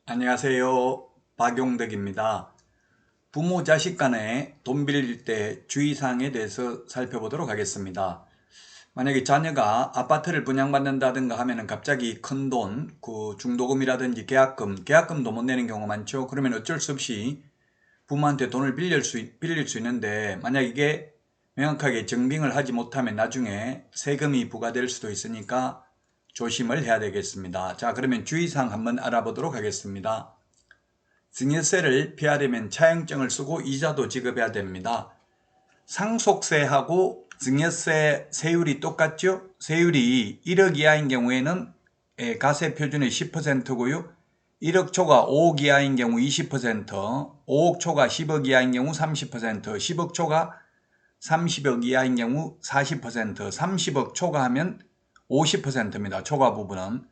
안녕하세요. 박용덕입니다. 부모 자식 간에 돈 빌릴 때 주의사항에 대해서 살펴보도록 하겠습니다. 만약에 자녀가 아파트를 분양받는다든가 하면은 갑자기 큰 돈, 중도금이라든지 계약금도 못 내는 경우가 많죠. 그러면 어쩔 수 없이 부모한테 돈을 빌릴 수 있는데, 만약 이게 명확하게 증빙을 하지 못하면 나중에 세금이 부과될 수도 있으니까 조심을 해야 되겠습니다. 자, 그러면 주의사항 한번 알아보도록 하겠습니다. 증여세를 피하려면 차용증을 쓰고 이자도 지급해야 됩니다. 상속세하고 증여세 세율이 똑같죠? 세율이 1억 이하인 경우에는 가세 표준의 10%고요. 1억 초과 5억 이하인 경우 20%, 5억 초과 10억 이하인 경우 30%, 10억 초과 30억 이하인 경우 40%, 30억 초과하면 50%입니다. 초과 부분은.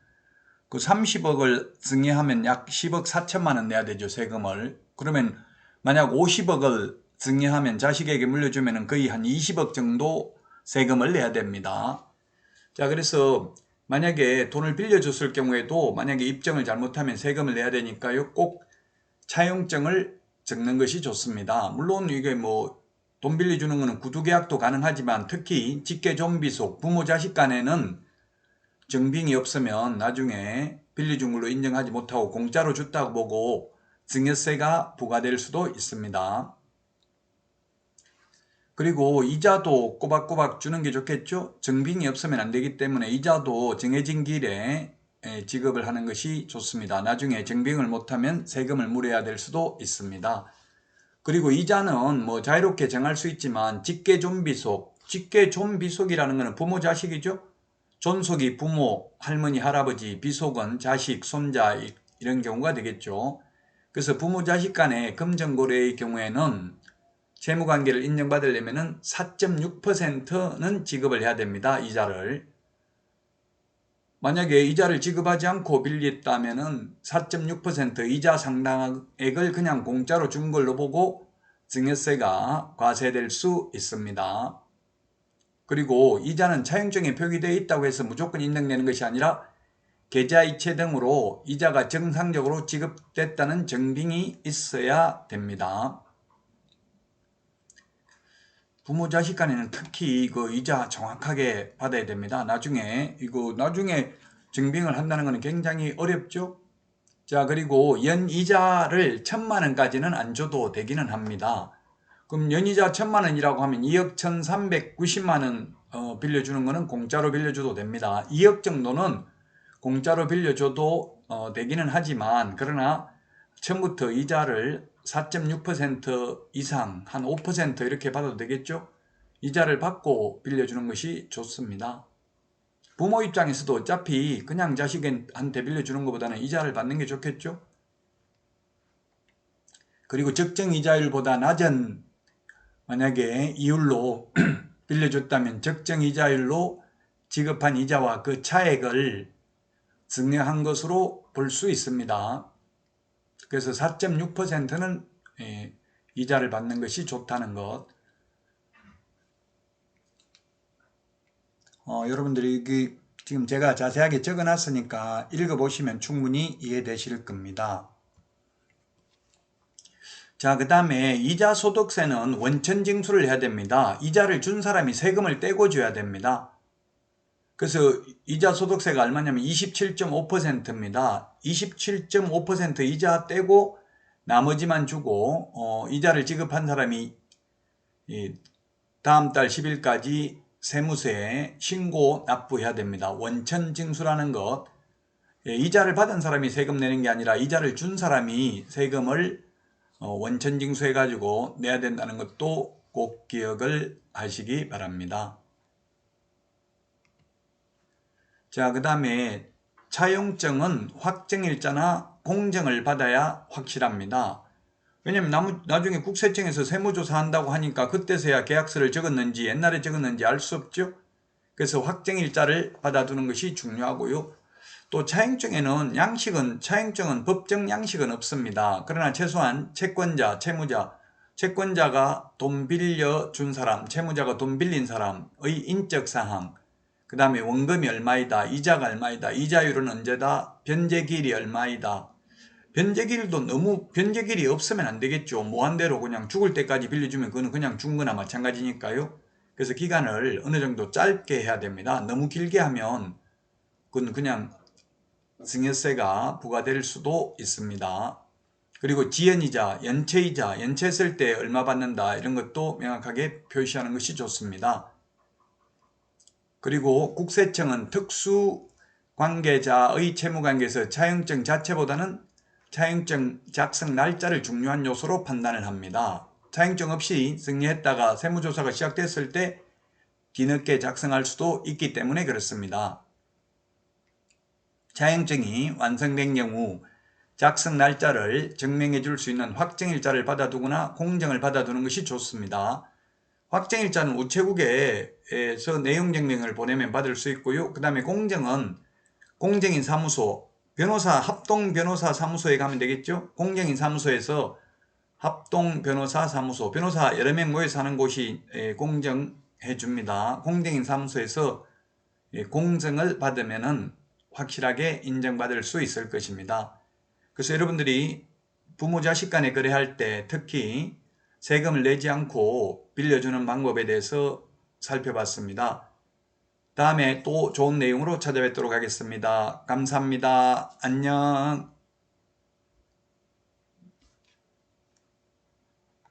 그 30억을 증여하면 약 10억 4천만 원 내야 되죠, 세금을. 그러면 만약 50억을 증여하면 자식에게 물려주면 거의 한 20억 정도 세금을 내야 됩니다. 자, 그래서 만약에 돈을 빌려줬을 경우에도 만약에 입증을 잘못하면 세금을 내야 되니까요, 꼭 차용증을 적는 것이 좋습니다. 물론 이게 돈 빌려주는 거는 구두계약도 가능하지만 특히 직계존비속, 부모 자식 간에는 증빙이 없으면 나중에 빌려준 걸로 인정하지 못하고 공짜로 줬다고 보고 증여세가 부과될 수도 있습니다. 그리고 이자도 꼬박꼬박 주는 게 좋겠죠? 증빙이 없으면 안 되기 때문에 이자도 정해진 길에 지급을 하는 것이 좋습니다. 나중에 증빙을 못하면 세금을 물어야 될 수도 있습니다. 그리고 이자는 자유롭게 정할 수 있지만 직계존비속이라는 것은 부모 자식이죠? 존속이 부모, 할머니, 할아버지, 비속은 자식, 손자 이런 경우가 되겠죠. 그래서 부모 자식 간의 금전거래의 경우에는 채무관계를 인정받으려면 4.6%는 지급을 해야 됩니다. 이자를. 만약에 이자를 지급하지 않고 빌렸다면 4.6% 이자 상당액을 그냥 공짜로 준 걸로 보고 증여세가 과세될 수 있습니다. 그리고 이자는 차용증에 표기되어 있다고 해서 무조건 인정되는 것이 아니라 계좌이체 등으로 이자가 정상적으로 지급됐다는 증빙이 있어야 됩니다. 부모 자식 간에는 특히 그 이자 정확하게 받아야 됩니다. 나중에 증빙을 한다는 것은 굉장히 어렵죠. 자, 그리고 연이자를 1,000만 원까지는 안 줘도 되기는 합니다. 그럼 연이자 1,000만 원이라고 하면 2억 1,390만 원 빌려주는 거는 공짜로 빌려줘도 됩니다. 2억 정도는 공짜로 빌려줘도 되기는 하지만, 그러나 처음부터 이자를 4.6% 이상 한 5% 이렇게 받아도 되겠죠? 이자를 받고 빌려주는 것이 좋습니다. 부모 입장에서도 어차피 그냥 자식한테 빌려주는 것보다는 이자를 받는 게 좋겠죠? 그리고 적정 이자율보다 낮은 만약에 이율로 빌려줬다면 적정 이자율로 지급한 이자와 그 차액을 증여한 것으로 볼 수 있습니다. 그래서 4.6%는 이자를 받는 것이 좋다는 것. 여러분들이 지금 제가 자세하게 적어놨으니까 읽어보시면 충분히 이해되실 겁니다. 자, 그 다음에 이자 소득세는 원천 징수를 해야 됩니다. 이자를 준 사람이 세금을 떼고 줘야 됩니다. 그래서 이자 소득세가 얼마냐면 27.5%입니다. 27.5% 이자 떼고 나머지만 주고 이자를 지급한 사람이 다음 달 10일까지 세무서에 신고 납부해야 됩니다. 원천 징수라는 것, 이자를 받은 사람이 세금 내는 게 아니라 이자를 준 사람이 세금을 원천 징수해 가지고 내야 된다는 것도 꼭 기억을 하시기 바랍니다. 자, 그 다음에 차용증은 확정일자나 공정을 받아야 확실합니다. 왜냐면 나중에 국세청에서 세무조사 한다고 하니까 그때서야 계약서를 적었는지 옛날에 적었는지 알 수 없죠. 그래서 확정일자를 받아두는 것이 중요하고요. 또 차용증은 법정 양식은 없습니다. 그러나 최소한 채권자, 채권자가 돈 빌려준 사람, 채무자가 돈 빌린 사람의 인적사항, 그 다음에 원금이 얼마이다, 이자가 얼마이다, 이자율은 언제다, 변제기일이 얼마이다, 변제기일도 너무 변제기일이 없으면 안 되겠죠. 무한대로 그냥 죽을 때까지 빌려주면 그거는 그냥 죽은 거나 마찬가지니까요. 그래서 기간을 어느 정도 짧게 해야 됩니다. 너무 길게 하면 그건 그냥 증여세가 부과될 수도 있습니다. 그리고 지연이자, 연체이자, 연체했을 때 얼마 받는다 이런 것도 명확하게 표시하는 것이 좋습니다. 그리고 국세청은 특수 관계자의 채무관계에서 차용증 자체보다는 차용증 작성 날짜를 중요한 요소로 판단을 합니다. 차용증 없이 승리했다가 세무조사가 시작됐을 때 뒤늦게 작성할 수도 있기 때문에 그렇습니다. 차용증이 완성된 경우 작성 날짜를 증명해 줄 수 있는 확정일자를 받아두거나 공정을 받아두는 것이 좋습니다. 확정일자는 우체국에서 내용증명을 보내면 받을 수 있고요. 그 다음에 공정은 공정인 사무소, 합동 변호사 사무소에 가면 되겠죠. 공정인 사무소에서 합동 변호사 사무소, 변호사 여러 명 모여서 하는 곳이 공정해 줍니다. 공정인 사무소에서 공정을 받으면은 확실하게 인정받을 수 있을 것입니다. 그래서 여러분들이 부모 자식 간에 거래할 때 특히 세금을 내지 않고 빌려주는 방법에 대해서 살펴봤습니다. 다음에 또 좋은 내용으로 찾아뵙도록 하겠습니다. 감사합니다. 안녕.